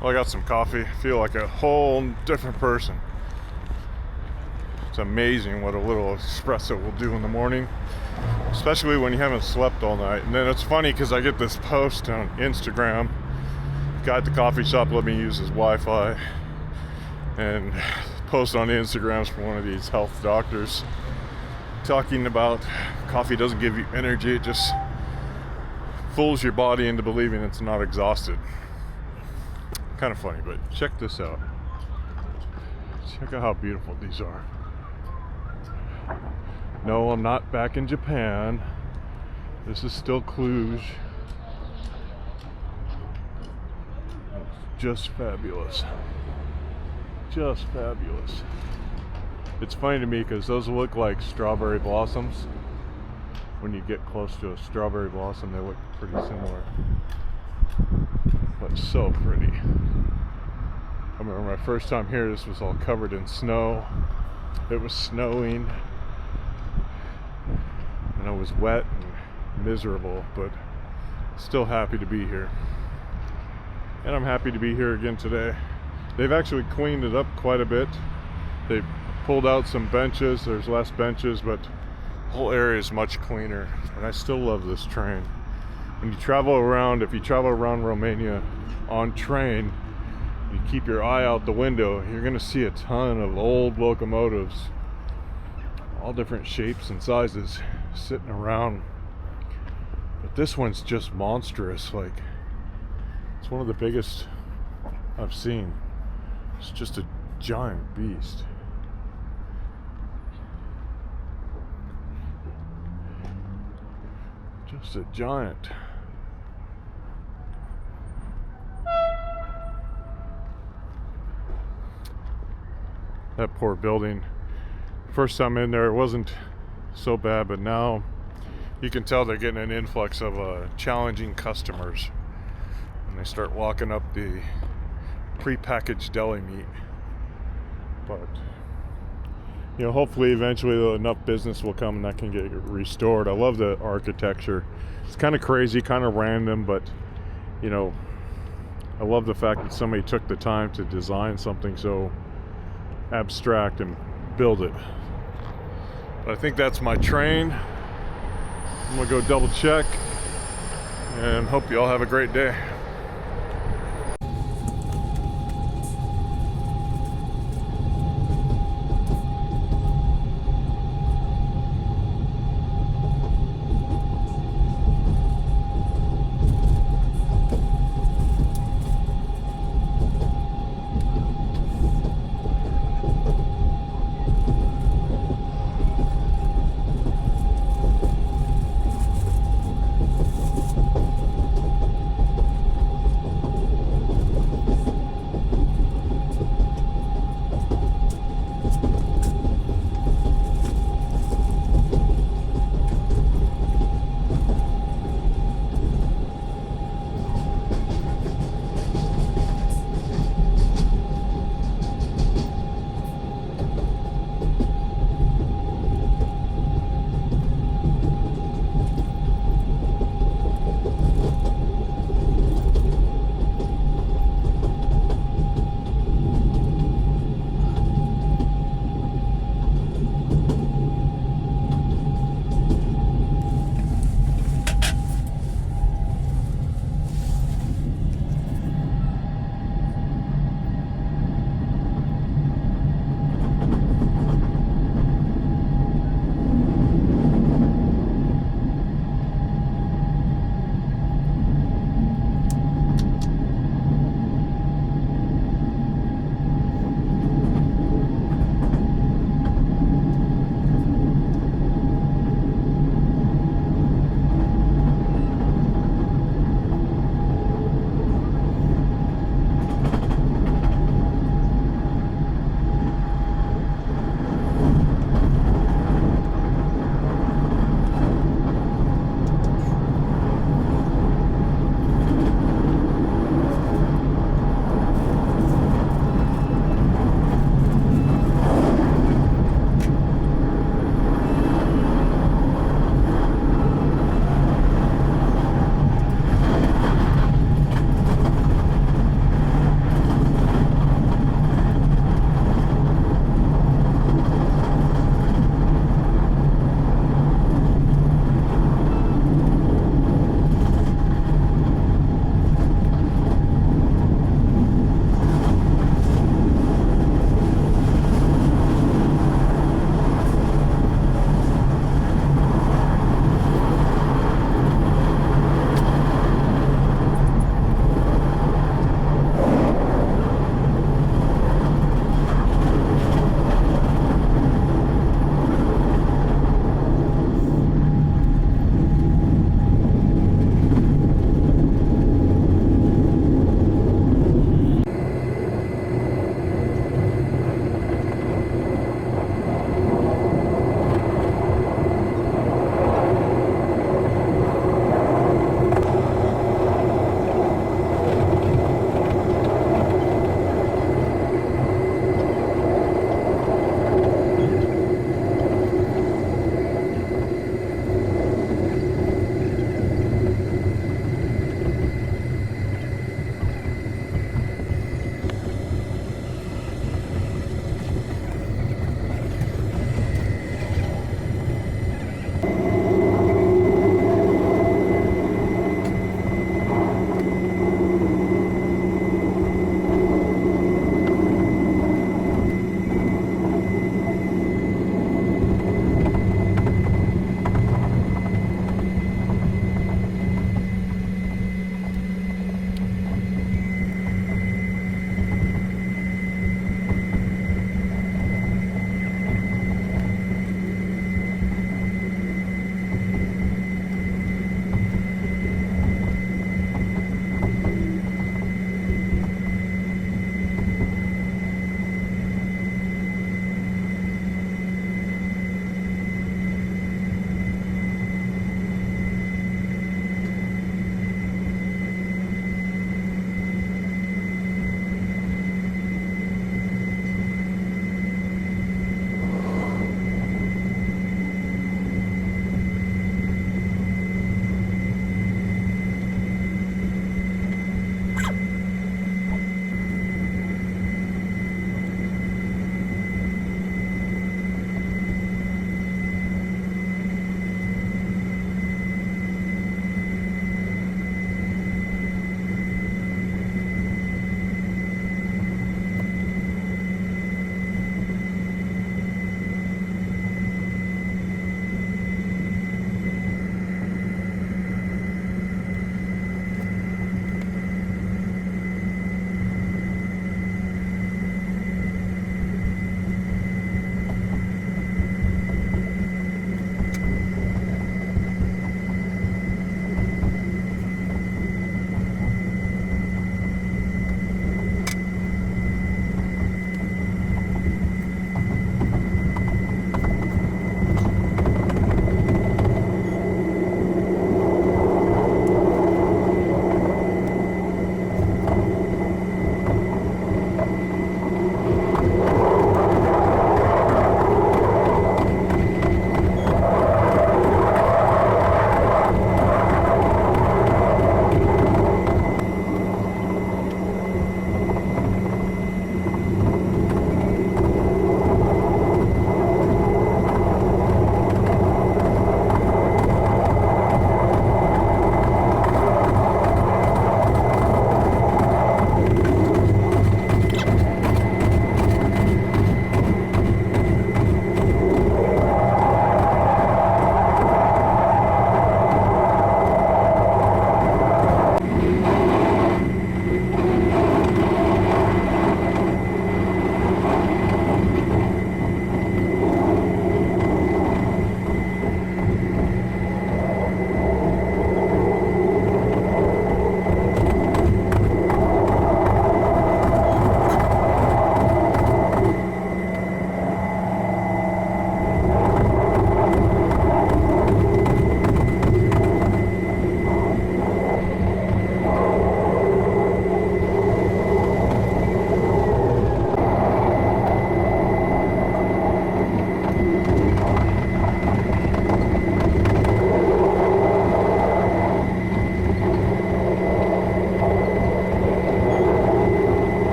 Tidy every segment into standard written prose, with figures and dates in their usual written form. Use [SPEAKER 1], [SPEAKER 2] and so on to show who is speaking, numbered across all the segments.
[SPEAKER 1] Well, I got some coffee. I feel like a whole different person. It's amazing what a little espresso will do in the morning, especially when you haven't slept all night. And then it's funny because I get this post on Instagram. Guy at the coffee shop let me use his Wi-Fi, and post on Instagrams from one of these health doctors talking about coffee doesn't give you energy, it just fools your body into believing it's not exhausted. Kind of funny, but check this out. Check out how beautiful these are. No, I'm not back in Japan. This is still Cluj. It's just fabulous. Just fabulous. It's funny to me because those look like strawberry blossoms. When you get close to a strawberry blossom, they look pretty similar. But so pretty. I remember my first time here, this was all covered in snow. It was snowing. And I was wet and miserable, but still happy to be here. And I'm happy to be here again today. They've actually cleaned it up quite a bit. They've pulled out some benches. There's less benches, but the whole area is much cleaner. And I still love this train. When you travel around, if you travel around Romania on train, you keep your eye out the window, you're gonna see a ton of old locomotives, all different shapes and sizes, sitting around. But this one's just monstrous. Like, it's one of the biggest I've seen. It's just a giant beast. Just a giant. That poor building. First time in there, it wasn't so bad, but now you can tell they're getting an influx of challenging customers. And they start walking up the pre-packaged deli meat. But, you know, hopefully eventually enough business will come and that can get restored. I love the architecture. It's kind of crazy, kind of random, but, you know, I love the fact that somebody took the time to design something so abstract and build it. But I think that's my train. I'm gonna go double check and hope you all have a great day.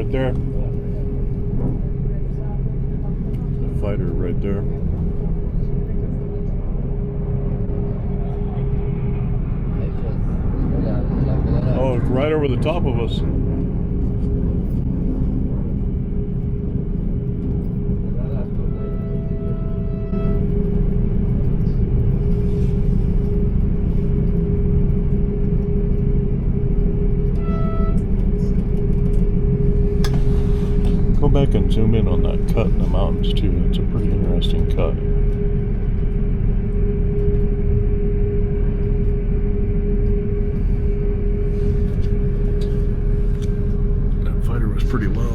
[SPEAKER 1] right there. The fighter right there. Oh, it's right over the top of us. Go back and zoom in on that cut in the mountains too. It's a pretty interesting cut. That fighter was pretty low.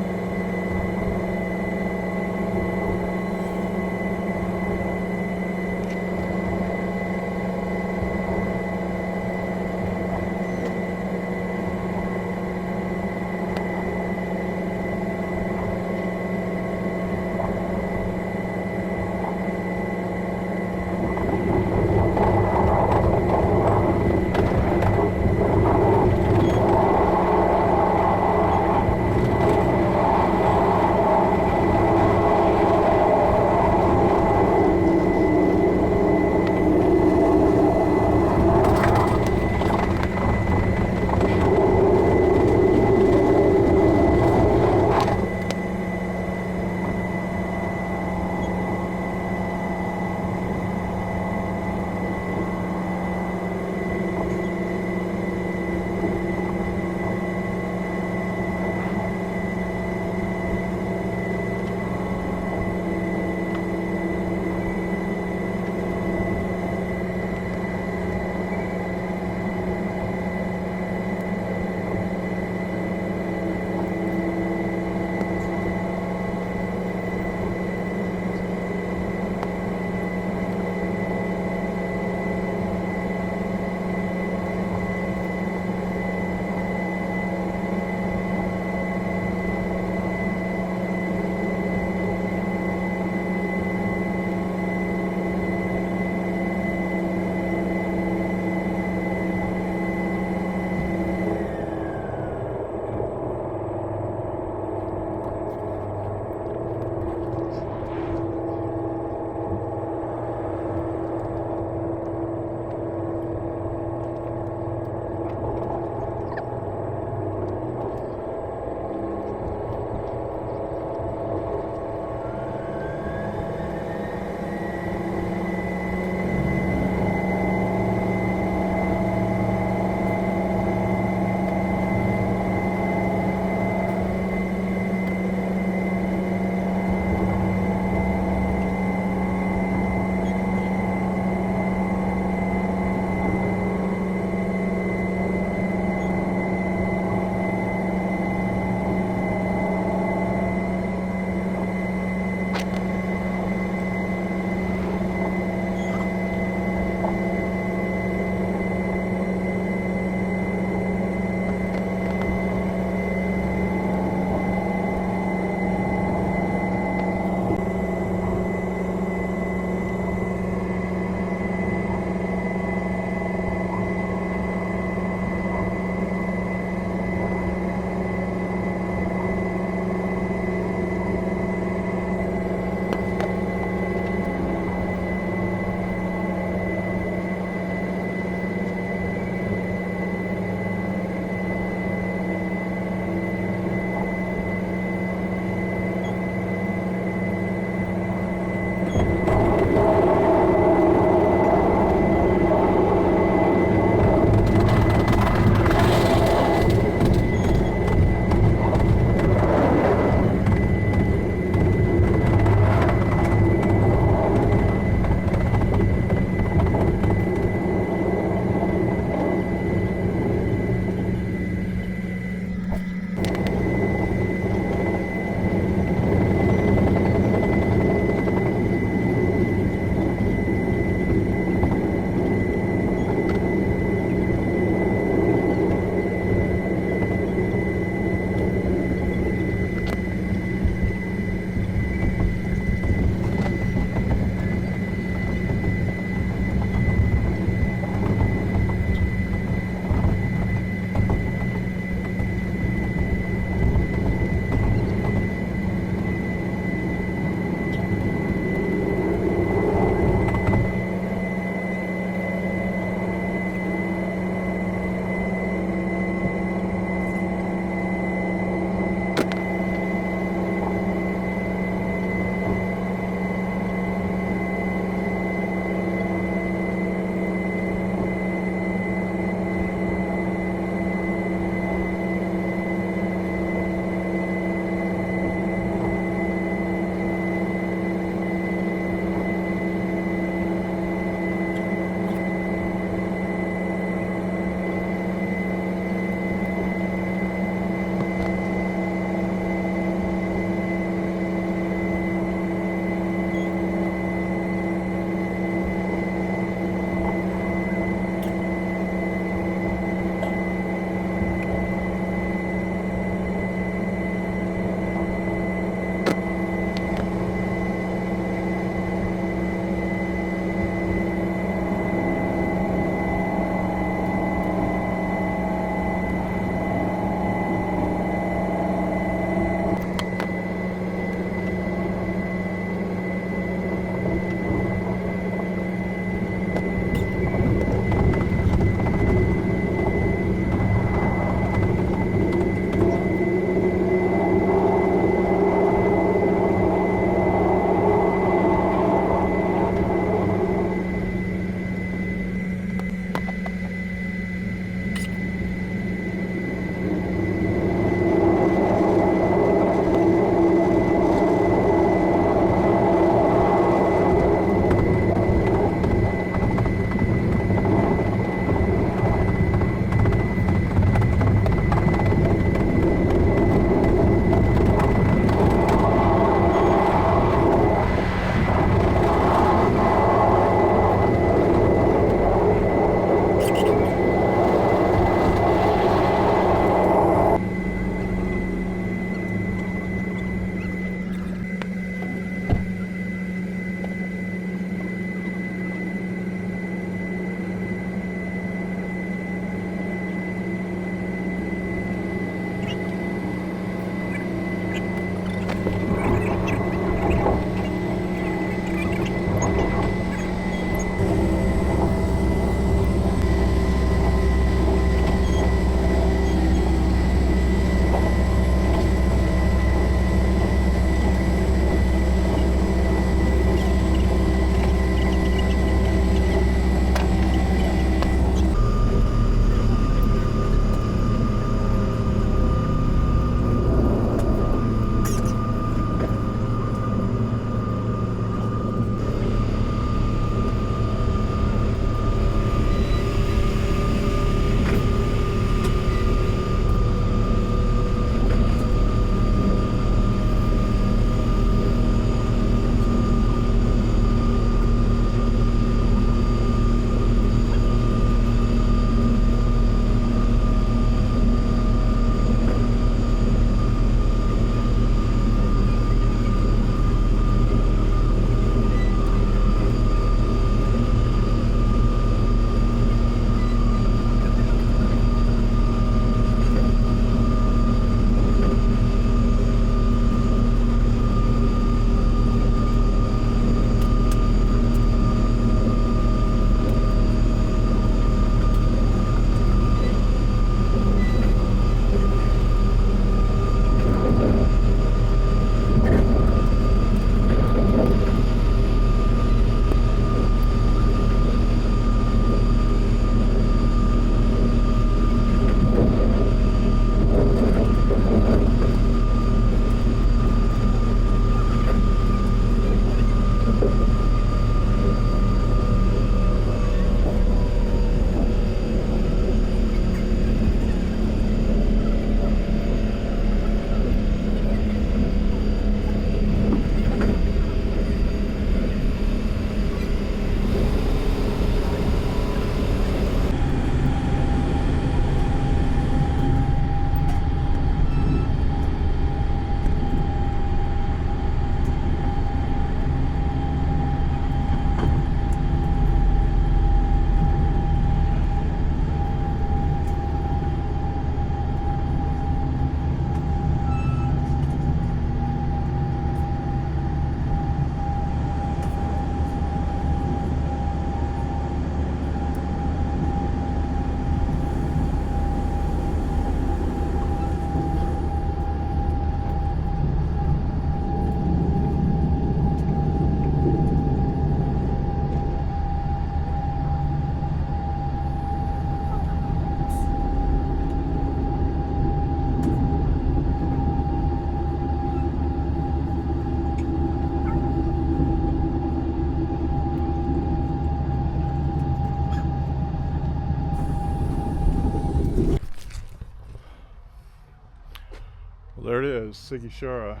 [SPEAKER 1] There it is, Sighisoara.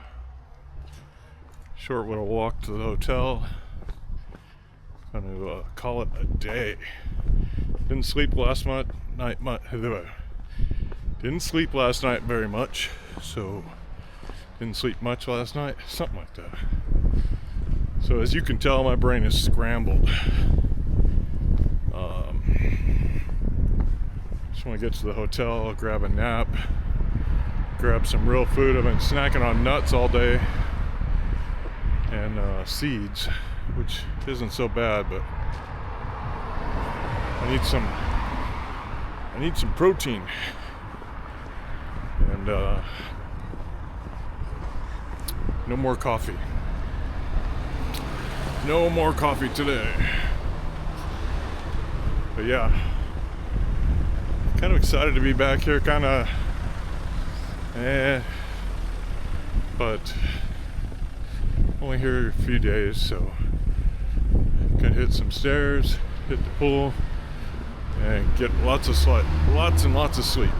[SPEAKER 1] Short little walk to the hotel. Gonna call it a day. Didn't sleep last night. Didn't sleep last night very much, so didn't sleep much last night. Something like that. So as you can tell, my brain is scrambled. Just want to get to the hotel, grab a nap, grab some real food. I've been snacking on nuts all day and seeds, which isn't so bad, but I need some protein. And no more coffee. No more coffee today. But yeah, kind of excited to be back here. But only here a few days, so gonna hit some stairs, hit the pool, and get lots and lots of sleep.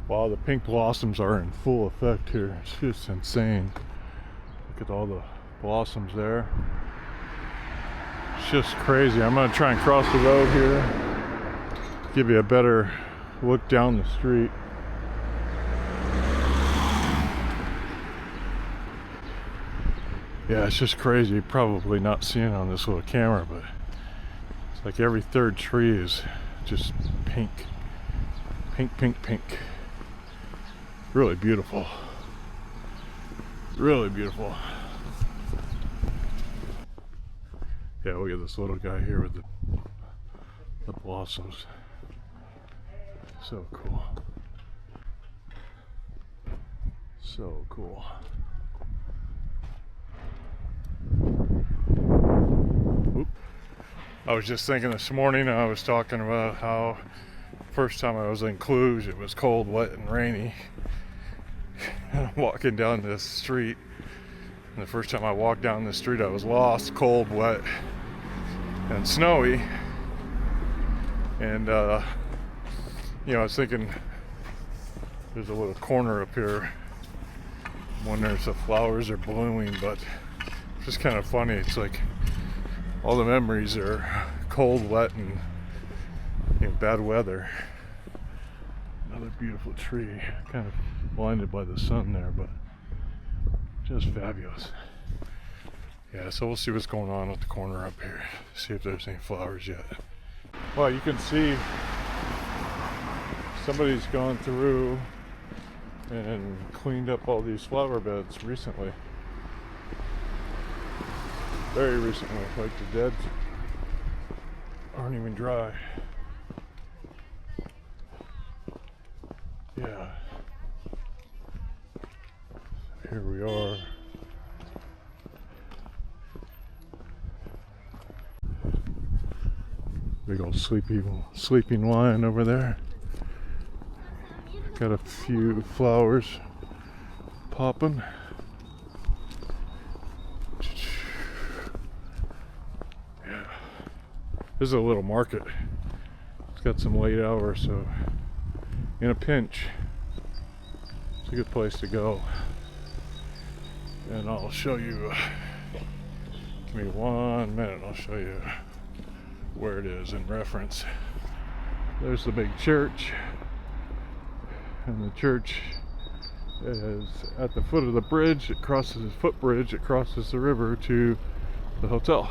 [SPEAKER 1] Wow, the pink blossoms are in full effect here. It's just insane. Look at all the blossoms there. It's just crazy. I'm gonna try and cross the road here, give you a better look down the street. Yeah, it's just crazy. You're probably not seeing on this little camera, but it's like every third tree is just pink. Pink, pink, pink. Really beautiful. Really beautiful. Yeah, look at this little guy here with the blossoms. So cool. So cool. Oop. I was just thinking this morning, I was talking about how first time I was in Cluj, it was cold, wet, and rainy. I'm walking down this street, and the first time I walked down this street, I was lost, cold, wet, and snowy. And I was thinking there's a little corner up here. I'm wondering if the flowers are blooming, but it's just kind of funny. It's like all the memories are cold, wet, and bad weather. Another beautiful tree, kind of blinded by the sun there, but just fabulous. Yeah, so we'll see what's going on at the corner up here, see if there's any flowers yet. Well, you can see somebody's gone through and cleaned up all these flower beds recently. Very recently, like the dead aren't even dry. Yeah. Here we are. Big old sleeping lion over there. Got a few flowers popping. Yeah. This is a little market. It's got some late hours, so in a pinch, it's a good place to go. And I'll show you, give me 1 minute, I'll show you where it is in reference. There's the big church, and the church is at the foot of the bridge. It crosses the footbridge, it crosses the river to the hotel.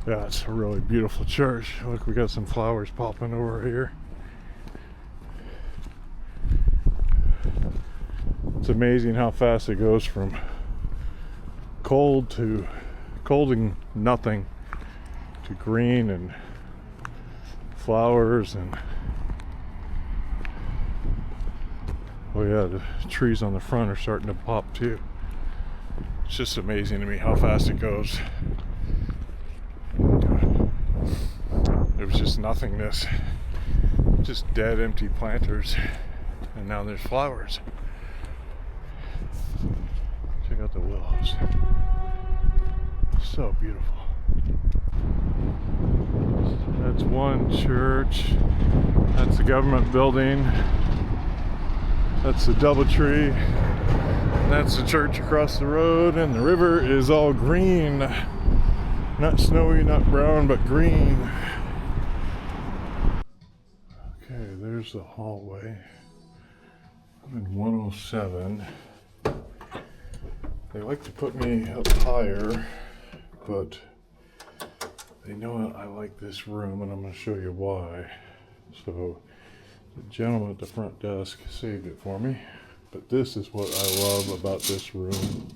[SPEAKER 1] Yeah, it's a really beautiful church. Look, we got some flowers popping over here. It's amazing how fast it goes from cold and nothing to green and flowers, and oh yeah, the trees on the front are starting to pop too. It's just amazing to me how fast it goes. There was just nothingness, just dead, empty planters, and now there's flowers. Check out the willows. So beautiful. That's one church. That's the government building. That's the DoubleTree. That's the church across the road, and the river is all green. Not snowy, not brown, but green. Okay, there's the hallway. I'm in 107. They like to put me up higher, but they know I like this room, and I'm going to show you why. So, the gentleman at the front desk saved it for me. But this is what I love about this room,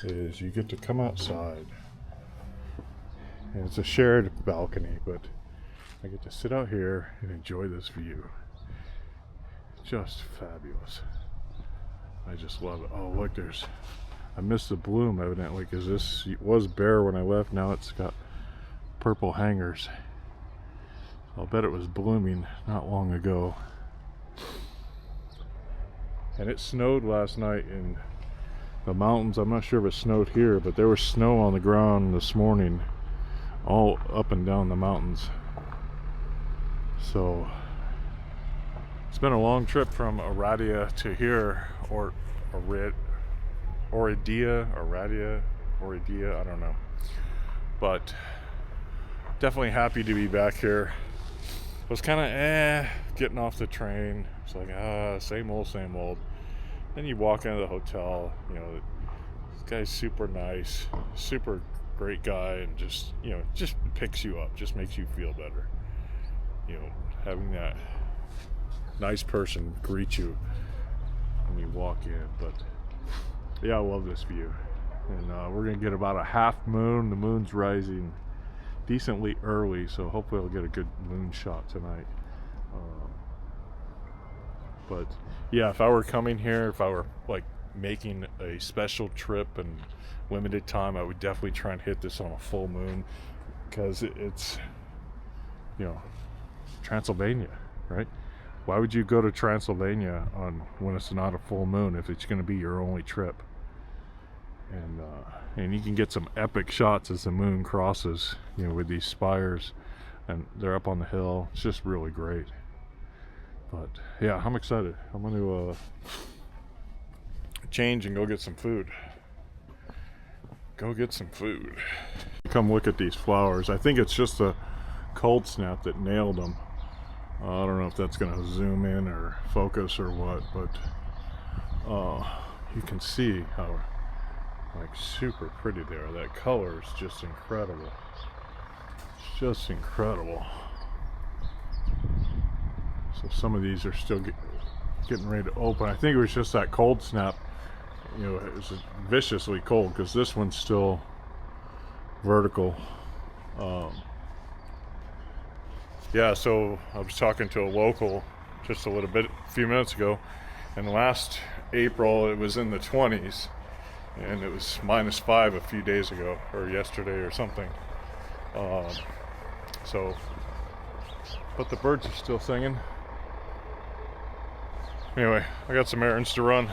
[SPEAKER 1] is you get to come outside. And it's a shared balcony, but I get to sit out here and enjoy this view. Just fabulous. I just love it. Oh, look, I missed the bloom evidently, because this was bare when I left. Now it's got purple hangers. I'll bet it was blooming not long ago. And it snowed last night in the mountains. I'm not sure if it snowed here, but there was snow on the ground this morning, all up and down the mountains. So it's been a long trip from Aradia to here, or Oradia, I don't know. But definitely happy to be back here. I was kind of getting off the train. It's like, same old. Then you walk into the hotel, you know, this guy's super nice, super great guy, and just, you know, just picks you up, just makes you feel better. You know, having that nice person greet you when you walk in. But yeah, I love this view. And we're gonna get about a half moon. The moon's rising decently early, so hopefully I'll get a good moon shot tonight. But yeah, if I were coming here, if I were like making a special trip and limited time, I would definitely try and hit this on a full moon, because it's, you know, Transylvania, right? Why would you go to Transylvania when it's not a full moon if it's going to be your only trip? And you can get some epic shots as the moon crosses, you know, with these spires, and they're up on the hill. It's just really great. But yeah, I'm excited. I'm going to change and go get some food. Come look at these flowers. I think it's just a cold snap that nailed them. I don't know if that's going to zoom in or focus or what, but you can see how like super pretty they are. That color is just incredible. It's just incredible. So some of these are still getting ready to open. I think it was just that cold snap. You know, it was viciously cold, because this one's still vertical. Yeah, so I was talking to a local just a few minutes ago, and last April it was in the 20s, and it was -5 a few days ago, or yesterday or something. But the birds are still singing. Anyway, I got some errands to run.